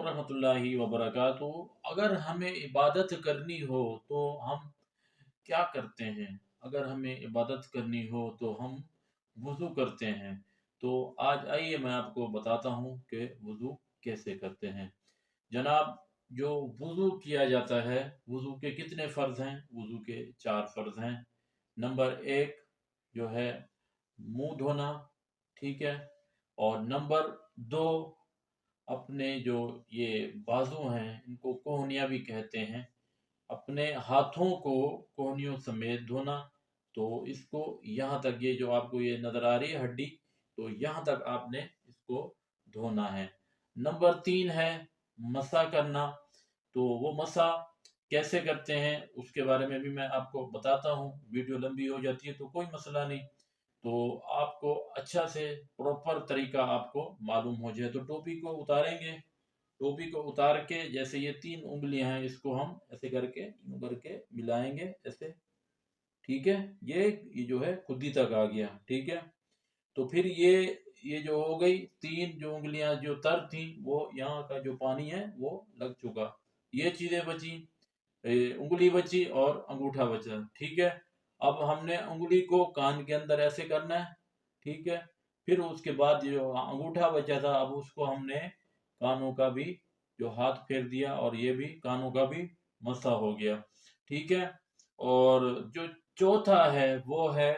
वरहमतुल्लाहि वबरकातुहू। अगर हमें इबादत करनी हो तो हम क्या करते हैं? अगर हमें इबादत करनी हो तो हम वुज़ू करते हैं। तो आज आइए मैं आपको बताता हूँ कि वुज़ू कैसे करते हैं। जनाब, जो वुज़ू किया जाता है, वुज़ू के कितने फ़र्ज़ हैं? वुज़ू के 4 फ़र्ज़ हैं। नंबर 1 जो है मुँह धोना, ठीक है? और नंबर 2 अपने जो ये बाजू हैं इनको कोहनियाँ भी कहते हैं, अपने हाथों को कोहनियों समेत धोना। तो इसको यहाँ तक, ये जो आपको ये नज़र आ रही है हड्डी, तो यहाँ तक आपने इसको धोना है। नंबर 3 है मसा करना। तो वो मसा कैसे करते हैं उसके बारे में भी मैं आपको बताता हूँ। वीडियो लंबी हो जाती है तो कोई मसला नहीं, तो आपको अच्छा से प्रॉपर तरीका आपको मालूम हो जाए तो टोपी को उतारेंगे। टोपी को उतार के जैसे ये 3 उँगलियां हैं, इसको हम ऐसे करके यूं करके मिलाएंगे ऐसे, ठीक है? ये जो है खुदी तक आ गया, ठीक है? तो फिर ये जो हो गई 3 जो उँगलियां जो तर थी, वो यहाँ का जो पानी है वो लग चुका। ये चीजें बची, उंगली बची और अंगूठा बचा, ठीक है? अब हमने उंगली को कान के अंदर ऐसे करना है, ठीक है? फिर उसके बाद जो अंगूठा बचा था, अब उसको हमने कानों का भी जो हाथ फेर दिया और ये भी कानों का भी मसा हो गया, ठीक है? और जो चौथा है वो है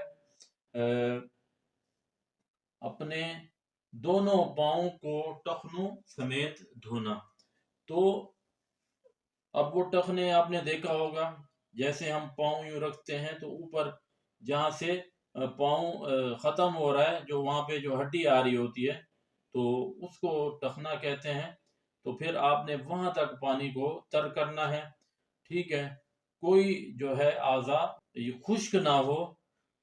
अपने दोनों पाँव को टखनों समेत धोना। तो अब वो टखने आपने देखा होगा, जैसे हम पाँव यूं रखते हैं तो ऊपर जहाँ से पाँव खत्म हो रहा है, जो वहाँ पे जो हड्डी आ रही होती है, तो उसको टखना कहते हैं। तो फिर आपने वहां तक पानी को तर करना है, ठीक है? कोई जो है आज़ा ये खुश्क ना हो,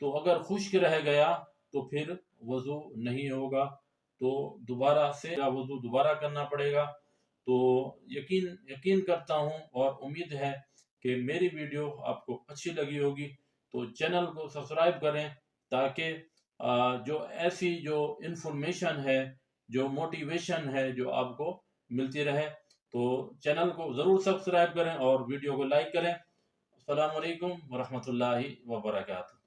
तो अगर खुश्क रह गया तो फिर वज़ू नहीं होगा, तो दोबारा से वज़ू दोबारा करना पड़ेगा। तो यकीन यकीन करता हूँ और उम्मीद है कि मेरी वीडियो आपको अच्छी लगी होगी। तो चैनल को सब्सक्राइब करें ताकि जो ऐसी जो इन्फॉर्मेशन है, जो मोटिवेशन है, जो आपको मिलती रहे। तो चैनल को ज़रूर सब्सक्राइब करें और वीडियो को लाइक करें। अस्सलाम वालेकुम वरहमतुल्लाहि वबरकातुहू।